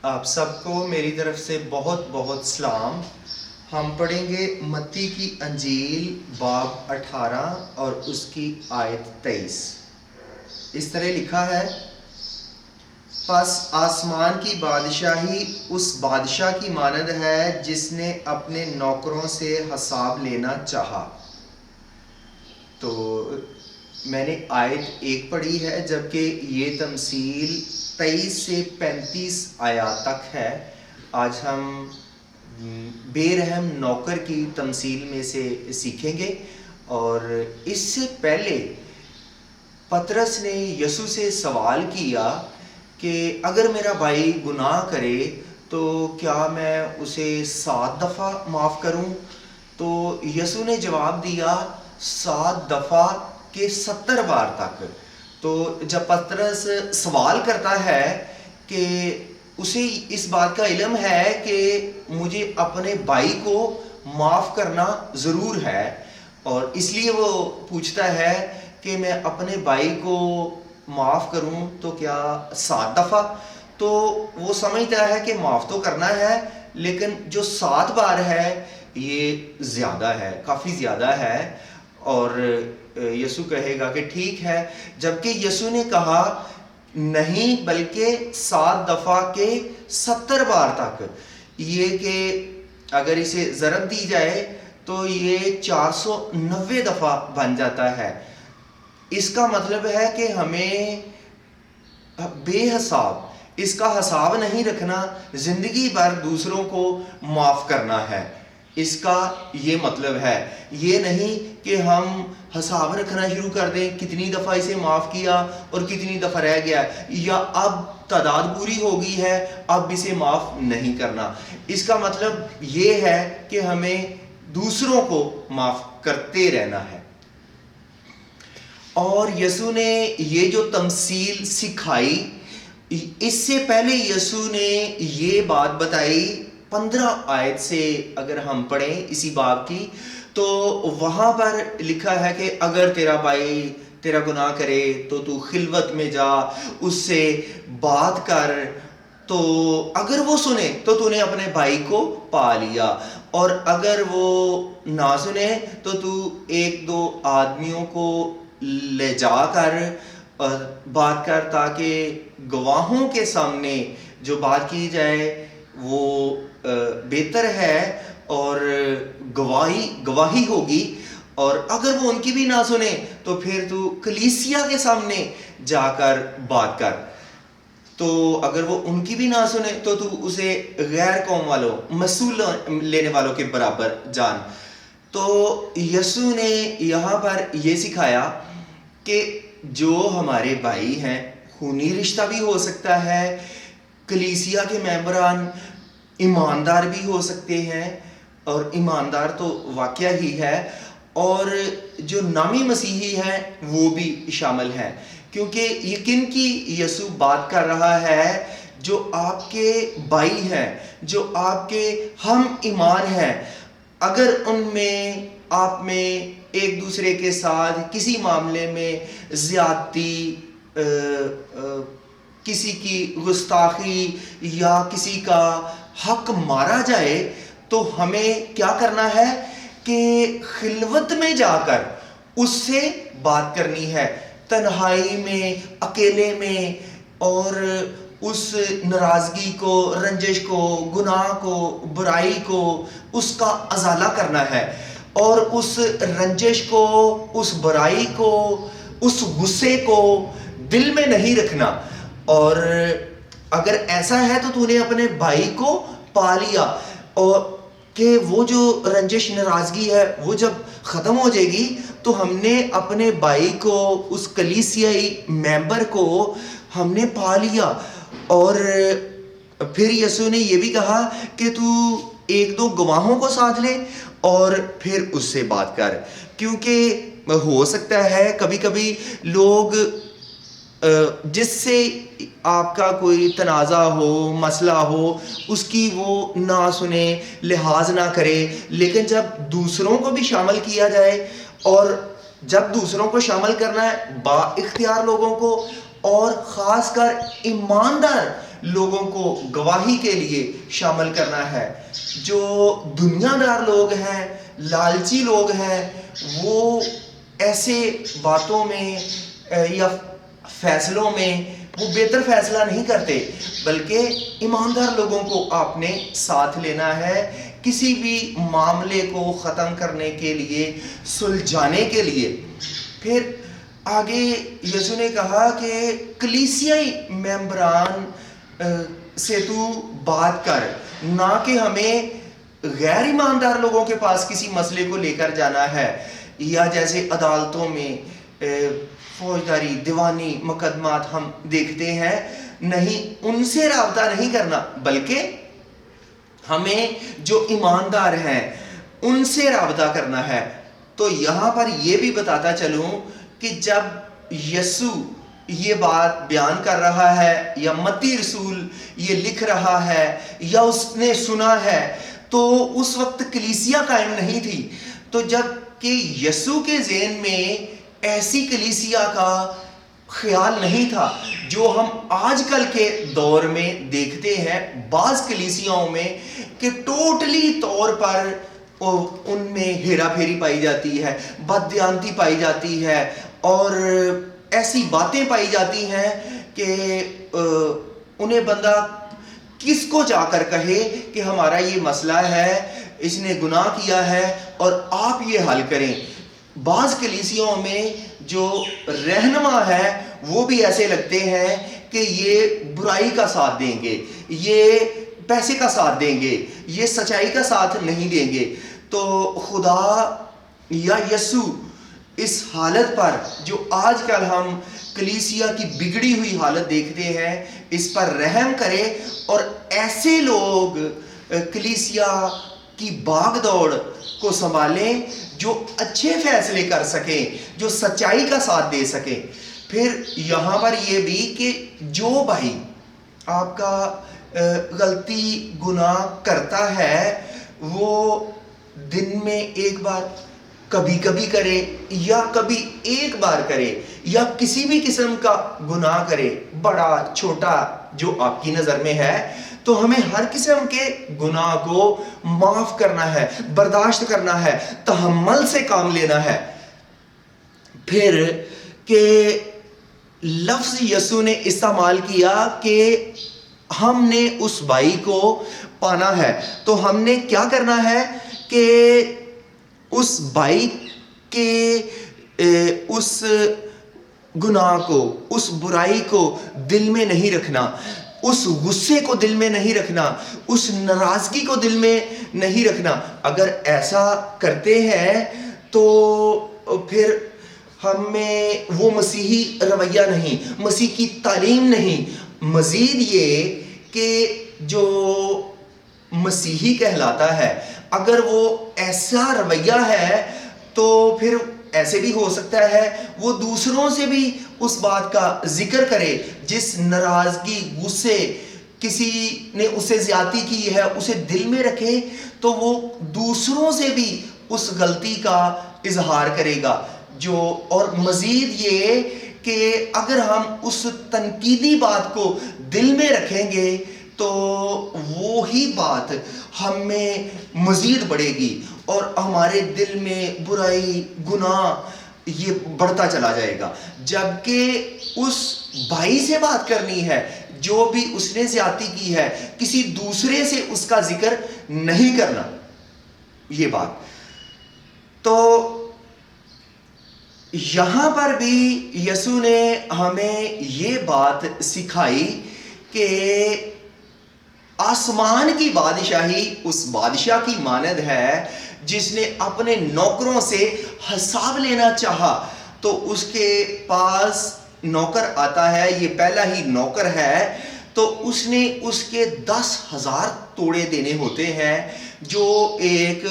آپ سب کو میری طرف سے بہت بہت سلام۔ ہم پڑھیں گے متی کی انجیل باب 18 اور اس کی آیت 23۔ اس طرح لکھا ہے، پس آسمان کی بادشاہی اس بادشاہ کی مانند ہے جس نے اپنے نوکروں سے حساب لینا چاہا۔ تو میں نے آیت 1 پڑھی ہے، جبکہ یہ تمثیل 23 سے 35 آیات تک ہے۔ آج ہم بے رحم نوکر کی تمثیل میں سے سیکھیں گے، اور اس سے پہلے پطرس نے یسوع سے سوال کیا کہ اگر میرا بھائی گناہ کرے تو کیا میں اسے 7 دفعہ معاف کروں؟ تو یسوع نے جواب دیا 7 دفعہ کے 70 بار تک۔ تو جب پطرس سوال کرتا ہے کہ اسے اس بات کا علم ہے کہ مجھے اپنے بھائی کو معاف کرنا ضرور ہے، اور اس لیے وہ پوچھتا ہے کہ میں اپنے بھائی کو معاف کروں تو کیا 7 دفعہ؟ تو وہ سمجھتا ہے کہ معاف تو کرنا ہے، لیکن جو 7 بار ہے یہ زیادہ ہے، کافی زیادہ ہے۔ اور یسوع کہے گا کہ ٹھیک ہے، جبکہ یسوع نے کہا نہیں بلکہ 7 دفعہ کے 70 بار تک، یہ کہ اگر اسے ضرب دی جائے تو یہ 490 دفعہ بن جاتا ہے۔ اس کا مطلب ہے کہ ہمیں بے حساب اس کا حساب نہیں رکھنا، زندگی بھر دوسروں کو معاف کرنا ہے۔ اس کا یہ مطلب ہے، یہ نہیں کہ ہم حساب رکھنا شروع کر دیں کتنی دفعہ اسے معاف کیا اور کتنی دفعہ رہ گیا، یا اب تعداد پوری ہو گئی ہے اب اسے معاف نہیں کرنا۔ اس کا مطلب یہ ہے کہ ہمیں دوسروں کو معاف کرتے رہنا ہے۔ اور یسوع نے یہ جو تمثیل سکھائی، اس سے پہلے یسوع نے یہ بات بتائی 15 آیت سے اگر ہم پڑھیں اسی باب کی، تو وہاں پر لکھا ہے کہ اگر تیرا بھائی تیرا گناہ کرے تو خلوت میں جا، اس سے بات کر، تو اگر وہ سنے تو نے اپنے بھائی کو پا لیا، اور اگر وہ نہ سنے تو ایک دو آدمیوں کو لے جا کر بات کر، تاکہ گواہوں کے سامنے جو بات کی جائے وہ بہتر ہے اور گواہی ہوگی۔ اور اگر وہ ان کی بھی نہ سنے تو پھر کلیسیا کے سامنے جا کر بات کر۔ تو اگر وہ ان کی بھی نہ سنے تو اسے غیر قوم والوں، مسئول لینے والوں کے برابر جان۔ تو یسوع نے یہاں پر یہ سکھایا کہ جو ہمارے بھائی ہیں، خونی رشتہ بھی ہو سکتا ہے، کلیسیا کے ممبران ایماندار بھی ہو سکتے ہیں، اور ایماندار تو واقعہ ہی ہے، اور جو نامی مسیحی ہیں وہ بھی شامل ہیں، کیونکہ یقین کی یسوع بات کر رہا ہے جو آپ کے بھائی ہیں، جو آپ کے ہم ایمان ہیں، اگر ان میں آپ میں ایک دوسرے کے ساتھ کسی معاملے میں زیادتی، کسی کی گستاخی یا کسی کا حق مارا جائے، تو ہمیں کیا کرنا ہے کہ خلوت میں جا کر اس سے بات کرنی ہے، تنہائی میں، اکیلے میں، اور اس ناراضگی کو، رنجش کو، گناہ کو، برائی کو، اس کا ازالہ کرنا ہے، اور اس رنجش کو، اس برائی کو، اس غصے کو دل میں نہیں رکھنا۔ اور اگر ایسا ہے تو نے اپنے بھائی کو پا لیا، اور کہ وہ جو رنجش ناراضگی ہے وہ جب ختم ہو جائے گی تو ہم نے اپنے بھائی کو، اس کلیسیائی ممبر کو ہم نے پا لیا۔ اور پھر یسوع نے یہ بھی کہا کہ تو ایک دو گواہوں کو ساتھ لے اور پھر اس سے بات کر، کیونکہ ہو سکتا ہے کبھی کبھی لوگ جس سے آپ کا کوئی تنازع ہو، مسئلہ ہو، اس کی وہ نہ سنے، لحاظ نہ کرے، لیکن جب دوسروں کو بھی شامل کیا جائے، اور جب دوسروں کو شامل کرنا ہے با اختیار لوگوں کو، اور خاص کر ایماندار لوگوں کو گواہی کے لیے شامل کرنا ہے. جو دنیا دار لوگ ہیں، لالچی لوگ ہیں، وہ ایسے باتوں میں یا فیصلوں میں وہ بہتر فیصلہ نہیں کرتے، بلکہ ایماندار لوگوں کو آپ نے ساتھ لینا ہے کسی بھی معاملے کو ختم کرنے کے لیے، سلجھانے کے لیے. پھر آگے یسوع نے کہا کہ کلیسیائی ممبران سے تو بات کر، نہ کہ ہمیں غیر ایماندار لوگوں کے پاس کسی مسئلے کو لے کر جانا ہے، یا جیسے عدالتوں میں فوجداری دیوانی مقدمات ہم دیکھتے ہیں، نہیں، ان سے رابطہ نہیں کرنا، بلکہ ہمیں جو ایماندار ہیں ان سے رابطہ کرنا ہے. تو یہاں پر یہ بھی بتاتا چلوں کہ جب یسوع یہ بات بیان کر رہا ہے یا متی رسول یہ لکھ رہا ہے یا اس نے سنا ہے، تو اس وقت کلیسیا قائم نہیں تھی. تو جب کہ یسوع کے ذہن میں ایسی کلیسیا کا خیال نہیں تھا جو ہم آج کل کے دور میں دیکھتے ہیں بعض کلیسیاؤں میں، کہ ٹوٹلی طور پر ان میں ہیرا پھیری پائی جاتی ہے، بددیانتی پائی جاتی ہے، اور ایسی باتیں پائی جاتی ہیں کہ انہیں بندہ کس کو جا کر کہے کہ ہمارا یہ مسئلہ ہے، اس نے گناہ کیا ہے اور آپ یہ حل کریں. بعض کلیسیوں میں جو رہنما ہے وہ بھی ایسے لگتے ہیں کہ یہ برائی کا ساتھ دیں گے، یہ پیسے کا ساتھ دیں گے، یہ سچائی کا ساتھ نہیں دیں گے. تو خدا یا یسوع اس حالت پر جو آج کل ہم کلیسیا کی بگڑی ہوئی حالت دیکھتے ہیں اس پر رحم کرے، اور ایسے لوگ کلیسیا کی باغ دوڑ کو سنبھالیں جو اچھے فیصلے کر سکیں، جو سچائی کا ساتھ دے سکیں. پھر یہاں پر یہ بھی کہ جو بھائی آپ کا غلطی گناہ کرتا ہے وہ دن میں ایک بار کبھی کبھی کرے یا کبھی ایک بار کرے یا کسی بھی قسم کا گناہ کرے، بڑا چھوٹا جو آپ کی نظر میں ہے، تو ہمیں ہر قسم کے گناہ کو معاف کرنا ہے، برداشت کرنا ہے، تحمل سے کام لینا ہے. پھر کہ لفظ یسوع نے استعمال کیا کہ ہم نے اس بھائی کو پانا ہے، تو ہم نے کیا کرنا ہے کہ اس بھائی کے اس گناہ کو، اس برائی کو دل میں نہیں رکھنا، اس غصے کو دل میں نہیں رکھنا، اس ناراضگی کو دل میں نہیں رکھنا. اگر ایسا کرتے ہیں تو پھر ہم میں وہ مسیحی رویہ نہیں، مسیح کی تعلیم نہیں. مزید یہ کہ جو مسیحی کہلاتا ہے اگر وہ ایسا رویہ ہے تو پھر ایسے بھی ہو سکتا ہے وہ دوسروں سے بھی اس بات کا ذکر کرے، جس ناراضگی، غصے، کسی نے اسے زیادتی کی ہے اسے دل میں رکھے تو وہ دوسروں سے بھی اس غلطی کا اظہار کرے گا. اور مزید یہ کہ اگر ہم اس تنقیدی بات کو دل میں رکھیں گے تو وہی بات ہم میں مزید بڑھے گی اور ہمارے دل میں برائی، گناہ یہ بڑھتا چلا جائے گا. جبکہ اس بھائی سے بات کرنی ہے جو بھی اس نے زیادتی کی ہے، کسی دوسرے سے اس کا ذکر نہیں کرنا. یہ بات تو یہاں پر بھی یسوع نے ہمیں یہ بات سکھائی کہ آسمان کی بادشاہی اس بادشاہ کی مانند ہے جس نے اپنے نوکروں سے حساب لینا چاہا تو اس کے پاس نوکر آتا ہے، یہ پہلا ہی نوکر ہے، تو اس نے اس کے 10,000 توڑے دینے ہوتے ہیں جو ایک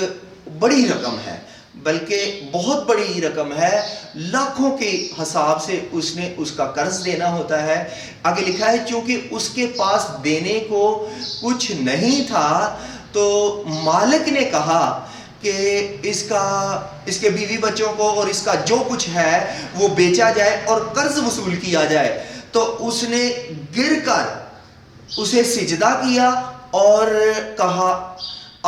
بڑی رقم ہے، بلکہ بہت بڑی رقم ہے. لاکھوں کے حساب سے اس نے اس کا قرض دینا ہوتا ہے. آگے لکھا ہے چونکہ اس کے پاس دینے کو کچھ نہیں تھا تو مالک نے کہا کہ اس کے بیوی بچوں کو اور اس کا جو کچھ ہے وہ بیچا جائے اور قرض وصول کیا جائے. تو اس نے گر کر اسے سجدہ کیا اور کہا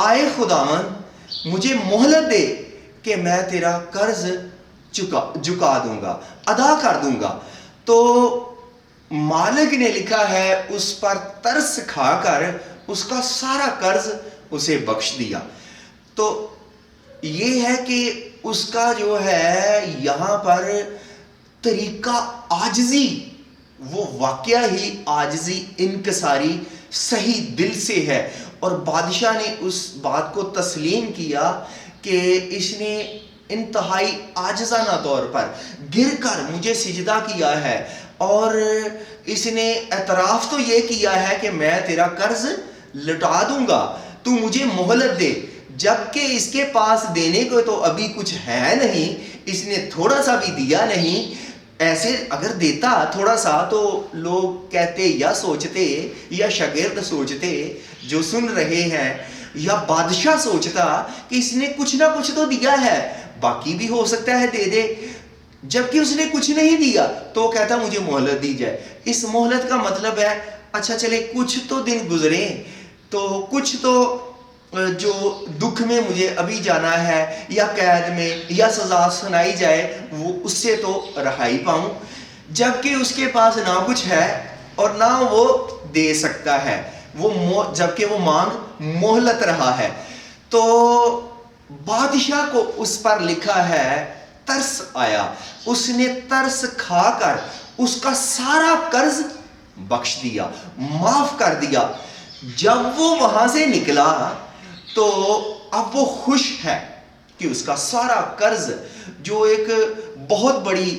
آئے خداوند مجھے مہلت دے کہ میں تیرا قرض چکا دوں گا، ادا کر دوں گا۔ تو مالک نے لکھا ہے اس پر ترس کھا کر اس کا سارا قرض اسے بخش دیا۔ تو یہ ہے کہ اس کا جو ہے یہاں پر طریقہ عاجزی، وہ واقعہ ہی عاجزی انکساری صحیح دل سے ہے، اور بادشاہ نے اس بات کو تسلیم کیا کہ اس نے انتہائی عاجزانہ طور پر گر کر مجھے سجدہ کیا ہے، اور اس نے اعتراف تو یہ کیا ہے کہ میں تیرا قرض لٹا دوں گا، تو مجھے مہلت دے، جبکہ اس کے پاس دینے کو تو ابھی کچھ ہے نہیں، اس نے تھوڑا سا بھی دیا نہیں۔ ایسے اگر دیتا تھوڑا سا تو لوگ کہتے یا سوچتے یا شاگرد سوچتے جو سن رہے ہیں، یا بادشاہ سوچتا کہ اس نے کچھ نہ کچھ تو دیا ہے، باقی بھی ہو سکتا ہے دے دے، جبکہ اس نے کچھ نہیں دیا تو کہتا مجھے مہلت دی جائے۔ اس مہلت کا مطلب ہے اچھا چلے کچھ تو دن گزرے، تو کچھ تو جو دکھ میں مجھے ابھی جانا ہے یا قید میں یا سزا سنائی جائے وہ اس سے تو رہائی پاؤں، جبکہ اس کے پاس نہ کچھ ہے اور نہ وہ دے سکتا ہے، جبکہ وہ مانگ مہلت رہا ہے۔ تو بادشاہ کو اس پر لکھا ہے ترس آیا، اس نے ترس کھا کر اس کا سارا قرض بخش دیا، معاف کر دیا۔ جب وہ وہاں سے نکلا تو اب وہ خوش ہے کہ اس کا سارا قرض، جو ایک بہت بڑی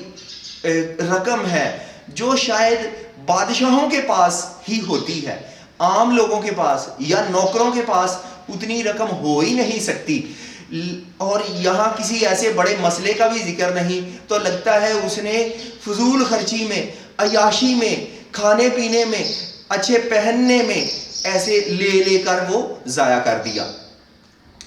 رقم ہے، جو شاید بادشاہوں کے پاس ہی ہوتی ہے، عام لوگوں کے پاس یا نوکروں کے پاس اتنی رقم ہو ہی نہیں سکتی، اور یہاں کسی ایسے بڑے مسئلے کا بھی ذکر نہیں، تو لگتا ہے اس نے فضول خرچی میں، عیاشی میں، کھانے پینے میں، اچھے پہننے میں ایسے لے لے کر وہ ضائع کر دیا۔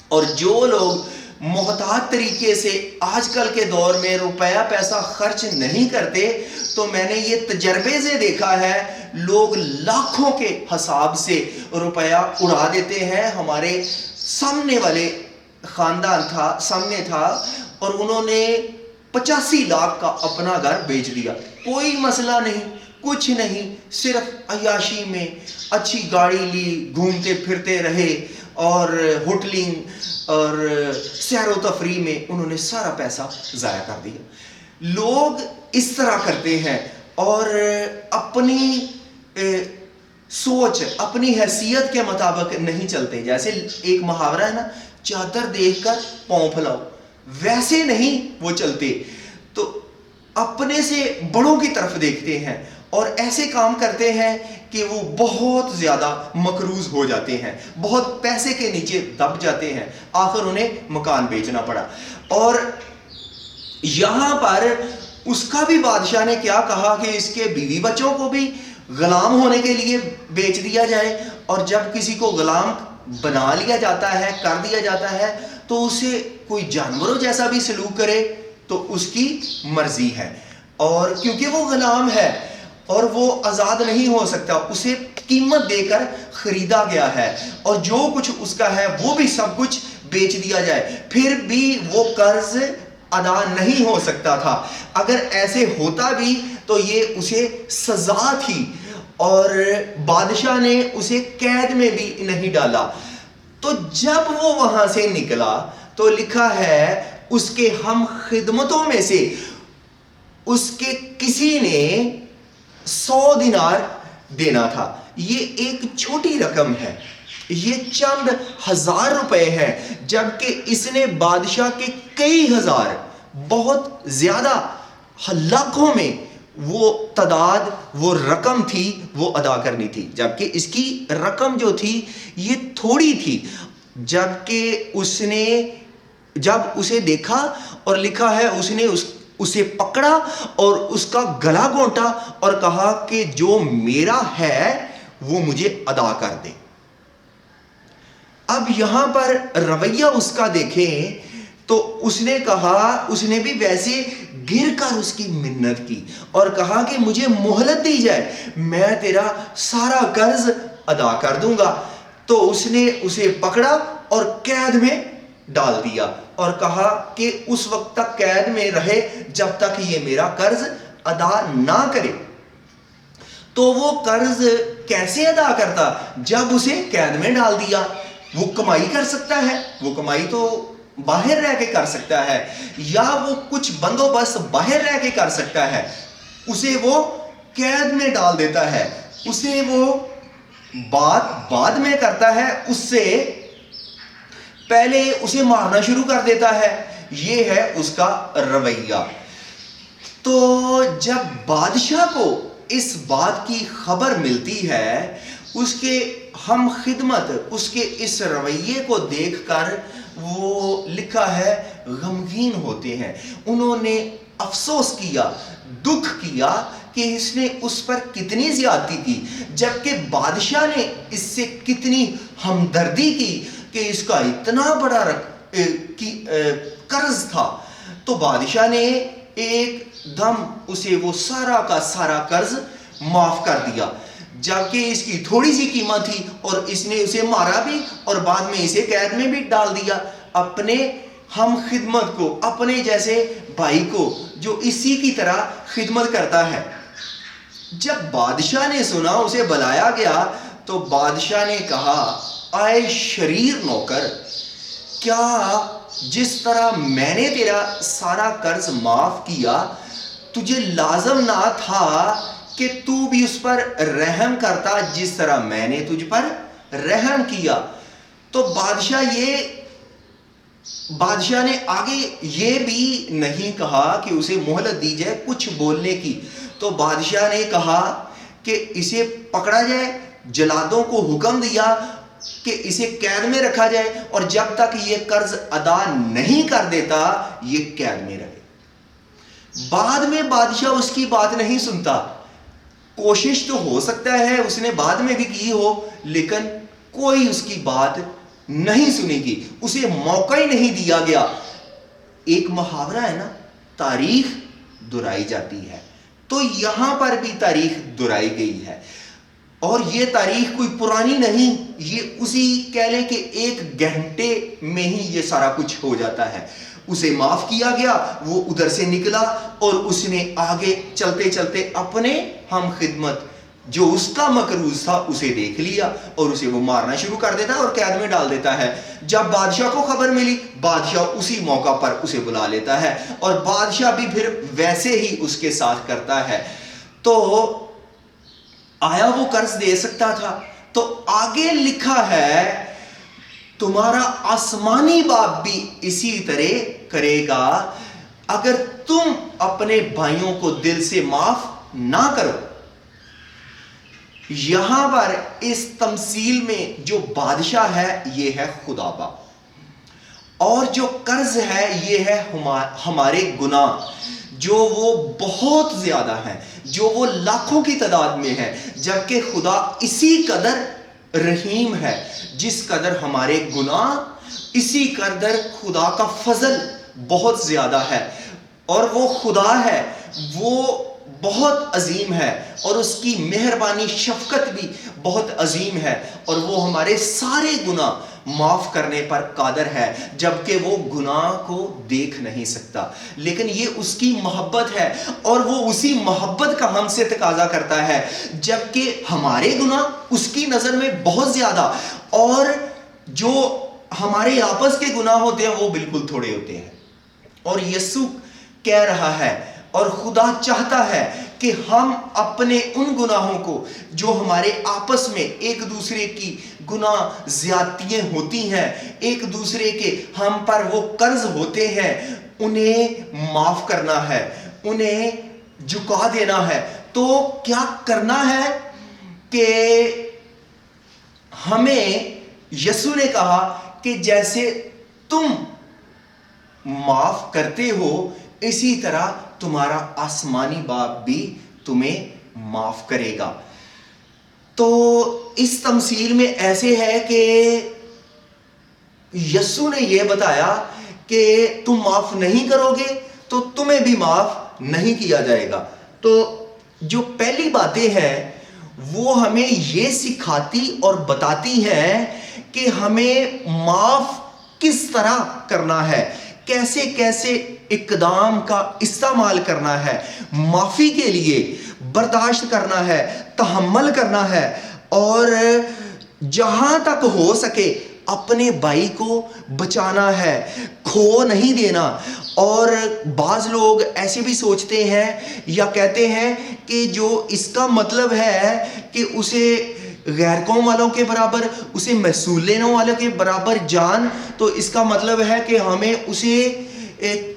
اور جو لوگ محتاط طریقے سے آج کل کے دور میں روپیہ پیسہ خرچ نہیں کرتے، تو میں نے یہ تجربے سے دیکھا ہے لوگ لاکھوں کے حساب سے روپیہ اڑا دیتے ہیں۔ ہمارے سامنے والے خاندان سامنے تھا اور انہوں نے 85 لاکھ کا اپنا گھر بیچ دیا، کوئی مسئلہ نہیں، کچھ نہیں، صرف عیاشی میں اچھی گاڑی لی، گھومتے پھرتے رہے، اور ہوٹلنگ اور سیر و تفریح میں انہوں نے سارا پیسہ ضائع کر دیا۔ لوگ اس طرح کرتے ہیں اور اپنی سوچ، اپنی حیثیت کے مطابق نہیں چلتے۔ جیسے ایک محاورہ ہے نا، چادر دیکھ کر پاؤں پھیلاؤ، ویسے نہیں وہ چلتے، تو اپنے سے بڑوں کی طرف دیکھتے ہیں اور ایسے کام کرتے ہیں کہ وہ بہت زیادہ مقروض ہو جاتے ہیں، بہت پیسے کے نیچے دب جاتے ہیں، آخر انہیں مکان بیچنا پڑا۔ اور یہاں پر اس کا بھی بادشاہ نے کیا کہا کہ اس کے بیوی بچوں کو بھی غلام ہونے کے لیے بیچ دیا جائے، اور جب کسی کو غلام بنا لیا جاتا ہے، کر دیا جاتا ہے، تو اسے کوئی جانوروں جیسا بھی سلوک کرے تو اس کی مرضی ہے، اور کیونکہ وہ غلام ہے اور وہ آزاد نہیں ہو سکتا، اسے قیمت دے کر خریدا گیا ہے، اور جو کچھ اس کا ہے وہ بھی سب کچھ بیچ دیا جائے، پھر بھی وہ قرض ادا نہیں ہو سکتا تھا۔ اگر ایسے ہوتا بھی تو یہ اسے سزا تھی، اور بادشاہ نے اسے قید میں بھی نہیں ڈالا۔ تو جب وہ وہاں سے نکلا تو لکھا ہے اس کے ہم خدمتوں میں سے اس کے کسی نے 100 دینار دینا تھا۔ یہ ایک چھوٹی رقم ہے، یہ چند ہزار روپے ہے، جبکہ اس نے بادشاہ کے کئی ہزار، بہت زیادہ لاکھوں میں وہ تعداد، وہ رقم تھی، وہ ادا کرنی تھی، جبکہ اس کی رقم جو تھی یہ تھوڑی تھی۔ جبکہ اس نے جب اسے دیکھا اور لکھا ہے اس نے اسے پکڑا اور اس کا گلا گھونٹا اور کہا کہ جو میرا ہے وہ مجھے ادا کر دے۔ اب یہاں پر رویہ اس کا دیکھیں تو اس نے کہا، اس نے بھی ویسے گر کر اس کی منت کی اور کہا کہ مجھے مہلت دی جائے, میں تیرا سارا قرض ادا کر دوں گا. تو اس نے اسے پکڑا اور قید میں ڈال دیا اور کہا کہ اس وقت تک قید میں رہے جب تک یہ میرا قرض ادا نہ کرے. تو وہ قرض کیسے ادا کرتا؟ جب اسے قید میں ڈال دیا. وہ کمائی کر سکتا ہے, وہ کمائی تو باہر رہ کے کر سکتا ہے, یا وہ کچھ بندوبست باہر رہ کے کر سکتا ہے. اسے وہ قید میں ڈال دیتا ہے, اسے وہ بات بعد میں کرتا ہے, اس سے پہلے اسے مارنا شروع کر دیتا ہے. یہ ہے اس کا رویہ. تو جب بادشاہ کو اس بات کی خبر ملتی ہے, اس کے ہم خدمت اس کے اس رویے کو دیکھ کر وہ لکھا ہے غمگین ہوتے ہیں. انہوں نے افسوس کیا, دکھ کیا کہ اس نے اس پر کتنی زیادتی کی, جبکہ بادشاہ نے اس سے کتنی ہمدردی کی کہ اس کا اتنا بڑا قرض تھا. تو بادشاہ نے ایک دم اسے وہ سارا کا سارا قرض معاف کر دیا, جبکہ اس کی تھوڑی سی قیمت تھی, اور اس نے اسے مارا بھی اور بعد میں اسے قید میں بھی ڈال دیا. اپنے ہم خدمت کو, اپنے جیسے بھائی کو جو اسی کی طرح خدمت کرتا ہے. جب بادشاہ نے سنا, اسے بلایا گیا, تو بادشاہ نے کہا, آئے شریر نوکر, کیا جس طرح میں نے تیرا سارا قرض معاف کیا, تجھے لازم نہ تھا کہ تو بھی اس پر رحم کرتا جس طرح میں نے تجھ پر رحم کیا. تو بادشاہ نے آگے یہ بھی نہیں کہا کہ اسے مہلت دی جائے کچھ بولنے کی. تو بادشاہ نے کہا کہ اسے پکڑا جائے, جلادوں کو حکم دیا کہ اسے قید میں رکھا جائے, اور جب تک یہ قرض ادا نہیں کر دیتا یہ قید میں رہے. بعد میں بادشاہ اس کی بات نہیں سنتا. کوشش تو ہو سکتا ہے اس نے بعد میں بھی کی ہو, لیکن کوئی اس کی بات نہیں سنے گی, اسے موقع ہی نہیں دیا گیا. ایک محاورہ ہے نا, تاریخ دہرائی جاتی ہے, تو یہاں پر بھی تاریخ دہرائی گئی ہے, اور یہ تاریخ کوئی پرانی نہیں, یہ اسی کہہ لیں کہ 1 گھنٹے میں ہی یہ سارا کچھ ہو جاتا ہے. اسے معاف کیا گیا, وہ ادھر سے نکلا اور اس نے آگے چلتے چلتے اپنے ہم خدمت جو اس کا مقروض تھا اسے دیکھ لیا, اور اسے وہ مارنا شروع کر دیتا ہے اور قید میں ڈال دیتا ہے. جب بادشاہ کو خبر ملی, بادشاہ اسی موقع پر اسے بلا لیتا ہے, اور بادشاہ بھی پھر ویسے ہی اس کے ساتھ کرتا ہے. تو آیا وہ قرض دے سکتا تھا؟ تو آگے لکھا ہے تمہارا آسمانی باپ بھی اسی طرح کرے گا اگر تم اپنے بھائیوں کو دل سے معاف نہ کرو. یہاں پر اس تمثیل میں جو بادشاہ ہے یہ ہے خدا باپ, اور جو قرض ہے یہ ہے ہمارے گناہ, جو وہ بہت زیادہ ہیں, جو وہ لاکھوں کی تعداد میں ہے, جبکہ خدا اسی قدر رحیم ہے جس قدر ہمارے گناہ, اسی قدر خدا کا فضل بہت زیادہ ہے. اور وہ خدا ہے, وہ بہت عظیم ہے, اور اس کی مہربانی شفقت بھی بہت عظیم ہے, اور وہ ہمارے سارے گناہ معاف کرنے پر قادر ہے, جبکہ وہ گناہ کو دیکھ نہیں سکتا. لیکن یہ اس کی محبت ہے, اور وہ اسی محبت کا ہم سے تقاضا کرتا ہے, جبکہ ہمارے گناہ اس کی نظر میں بہت زیادہ, اور جو ہمارے آپس کے گناہ ہوتے ہیں وہ بالکل تھوڑے ہوتے ہیں. اور یسوع کہہ رہا ہے, اور خدا چاہتا ہے کہ ہم اپنے ان گناہوں کو جو ہمارے آپس میں ایک دوسرے کی گناہ زیادتیاں ہوتی ہیں, ایک دوسرے کے ہم پر وہ قرض ہوتے ہیں, انہیں معاف کرنا ہے, انہیں جھکا دینا ہے. تو کیا کرنا ہے کہ ہمیں یسوع نے کہا کہ جیسے تم معاف کرتے ہو اسی طرح تمہارا آسمانی باپ بھی تمہیں معاف کرے گا. تو اس تمثیل میں ایسے ہے کہ یسوع نے یہ بتایا کہ تم معاف نہیں کرو گے تو تمہیں بھی معاف نہیں کیا جائے گا. تو جو پہلی باتیں ہیں وہ ہمیں یہ سکھاتی اور بتاتی ہیں کہ ہمیں معاف کس طرح کرنا ہے, کیسے کیسے اقدام کا استعمال کرنا ہے, معافی کے لیے برداشت کرنا ہے, تحمل کرنا ہے, اور جہاں تک ہو سکے اپنے بھائی کو بچانا ہے, کھو نہیں دینا. اور بعض لوگ ایسے بھی سوچتے ہیں یا کہتے ہیں کہ جو اس کا مطلب ہے کہ اسے غیر قوم والوں کے برابر, اسے محصول لینے والوں کے برابر جان, تو اس کا مطلب ہے کہ ہمیں اسے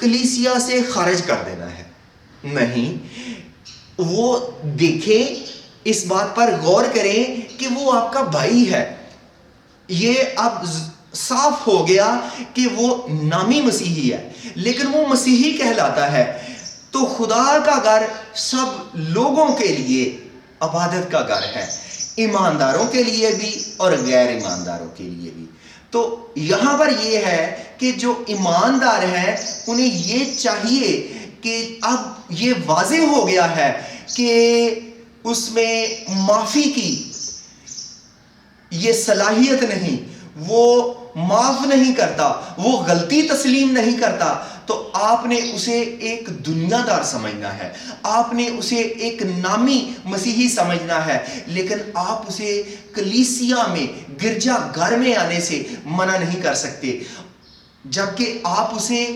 کلیسیا سے خارج کر دینا ہے. نہیں, وہ دیکھیں, اس بات پر غور کریں کہ وہ آپ کا بھائی ہے. یہ اب صاف ہو گیا کہ وہ نامی مسیحی ہے لیکن وہ مسیحی کہلاتا ہے. تو خدا کا گھر سب لوگوں کے لیے عبادت کا گھر ہے, ایمانداروں کے لیے بھی اور غیر ایمانداروں کے لیے بھی. تو یہاں پر یہ ہے کہ جو ایماندار ہیں انہیں یہ چاہیے کہ اب یہ واضح ہو گیا ہے کہ اس میں معافی کی یہ صلاحیت نہیں, وہ معاف نہیں کرتا, وہ غلطی تسلیم نہیں کرتا, تو آپ نے اسے ایک دنیا دار سمجھنا ہے, آپ نے اسے ایک نامی مسیحی سمجھنا ہے, لیکن آپ اسے کلیسیا میں, گرجا گھر میں آنے سے منع نہیں کر سکتے. جبکہ آپ اسے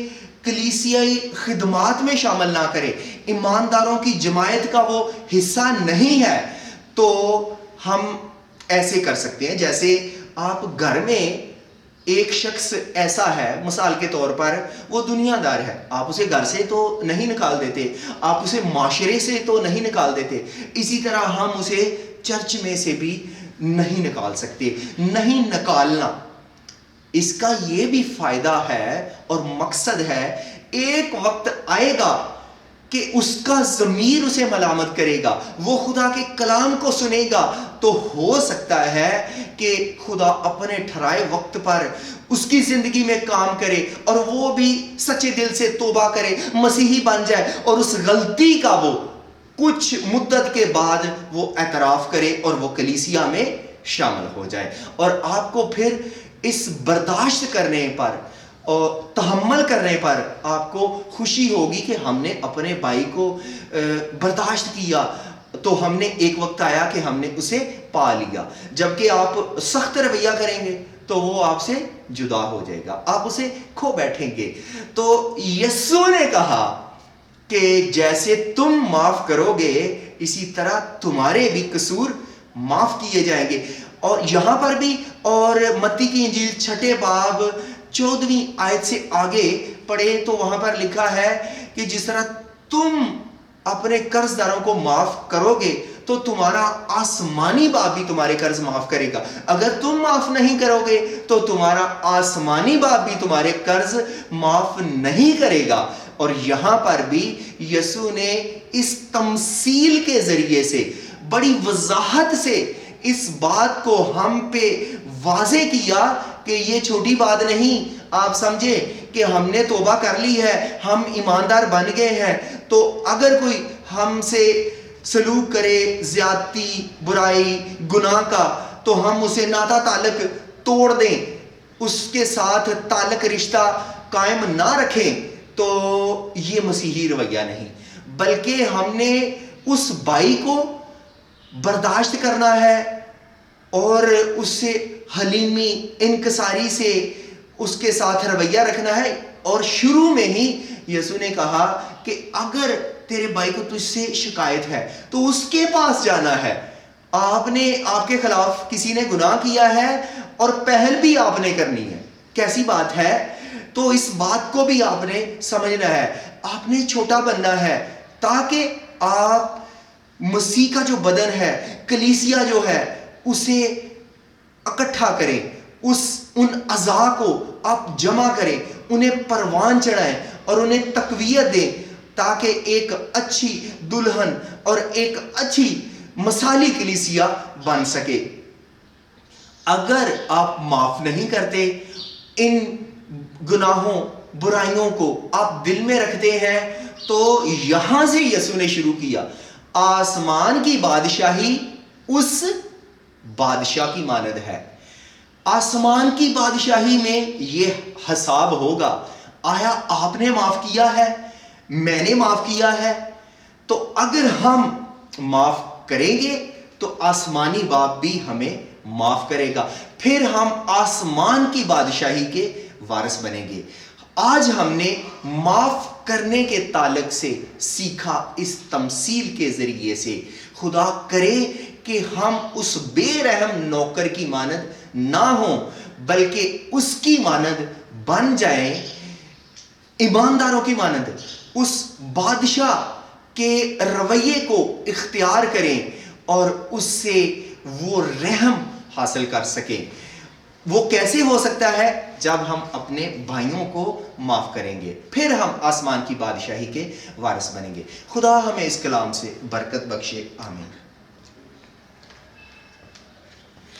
کلیسیائی خدمات میں شامل نہ کریں, ایمانداروں کی جماعت کا وہ حصہ نہیں ہے, تو ہم ایسے کر سکتے ہیں جیسے آپ گھر میں ایک شخص ایسا ہے, مثال کے طور پر وہ دنیا دار ہے, آپ اسے گھر سے تو نہیں نکال دیتے, آپ اسے معاشرے سے تو نہیں نکال دیتے, اسی طرح ہم اسے چرچ میں سے بھی نہیں نکال سکتے. نہیں نکالنا, اس کا یہ بھی فائدہ ہے اور مقصد ہے, ایک وقت آئے گا کہ اس کا ضمیر اسے ملامت کرے گا, وہ خدا کے کلام کو سنے گا, تو ہو سکتا ہے کہ خدا اپنے ٹھہرائے وقت پر اس کی زندگی میں کام کرے اور وہ بھی سچے دل سے توبہ کرے, مسیحی بن جائے, اور اس غلطی کا وہ کچھ مدت کے بعد وہ اعتراف کرے اور وہ کلیسیا میں شامل ہو جائے. اور آپ کو پھر اس برداشت کرنے پر اور تحمل کرنے پر آپ کو خوشی ہوگی کہ ہم نے اپنے بھائی کو برداشت کیا, تو ہم نے ایک وقت آیا کہ ہم نے اسے پا لیا. جبکہ آپ سخت رویہ کریں گے تو وہ آپ سے جدا ہو جائے گا, آپ اسے کھو بیٹھیں گے. تو یسوع نے کہا کہ جیسے تم معاف کرو گے اسی طرح تمہارے بھی قصور معاف کیے جائیں گے. اور یہاں پر بھی, اور متی کی انجیل 6 باب 14 آیت سے آگے پڑھیں تو وہاں پر لکھا ہے کہ جس طرح تم اپنے قرض داروں کو معاف کرو گے تو تمہارا آسمانی باپ بھی تمہارے قرض معاف کرے گا. اگر تم معاف نہیں کرو گے تو تمہارا آسمانی باپ بھی تمہارے قرض معاف نہیں کرے گا. اور یہاں پر بھی یسوع نے اس تمثیل کے ذریعے سے بڑی وضاحت سے اس بات کو ہم پہ واضح کیا کہ یہ چھوٹی بات نہیں. آپ سمجھے کہ ہم نے توبہ کر لی ہے, ہم ایماندار بن گئے ہیں, تو اگر کوئی ہم سے سلوک کرے زیادتی, برائی, گناہ کا, تو ہم اسے ناتا تعلق توڑ دیں, اس کے ساتھ تعلق رشتہ قائم نہ رکھیں, تو یہ مسیحی رویہ نہیں. بلکہ ہم نے اس بھائی کو برداشت کرنا ہے اور اس سے حلیمی, انکساری سے اس کے ساتھ رویہ رکھنا ہے. اور شروع میں ہی یسوع نے کہا کہ اگر تیرے بھائی کو تجھ سے شکایت ہے تو اس کے پاس جانا ہے. آپ کے خلاف کسی نے گناہ کیا ہے اور پہل بھی آپ نے کرنی ہے, کیسی بات ہے. تو اس بات کو بھی آپ نے سمجھنا ہے, آپ نے چھوٹا بننا ہے تاکہ آپ مسیح کا جو بدن ہے, کلیسیا جو ہے, اسے اکٹھا کریں, ان اعضاء کو آپ جمع کریں, انہیں پروان چڑھائیں اور انہیں تقویت دیں تاکہ ایک اچھی دلہن اور ایک اچھی مثالی کلیسیا بن سکے. اگر آپ معاف نہیں کرتے ان گناہوں برائیوں کو آپ دل میں رکھتے ہیں تو یہاں سے یسوع نے شروع کیا. آسمان کی بادشاہی اس بادشاہ کی مانند ہے. آسمان کی بادشاہی میں یہ حساب ہوگا, آیا آپ نے معاف کیا ہے, میں نے معاف کیا ہے؟ تو اگر ہم معاف کریں گے تو آسمانی باپ بھی ہمیں معاف کرے گا, پھر ہم آسمان کی بادشاہی کے وارث بنیں گے. آج ہم نے معاف کرنے کے تعلق سے سیکھا اس تمثیل کے ذریعے سے. خدا کرے کہ ہم اس بے رحم نوکر کی مانند نہ ہوں بلکہ اس کی مانند بن جائیں, ایمانداروں کی مانند اس بادشاہ کے رویے کو اختیار کریں اور اس سے وہ رحم حاصل کر سکیں. وہ کیسے ہو سکتا ہے؟ جب ہم اپنے بھائیوں کو معاف کریں گے, پھر ہم آسمان کی بادشاہی کے وارث بنیں گے. خدا ہمیں اس کلام سے برکت بخشے. آمین.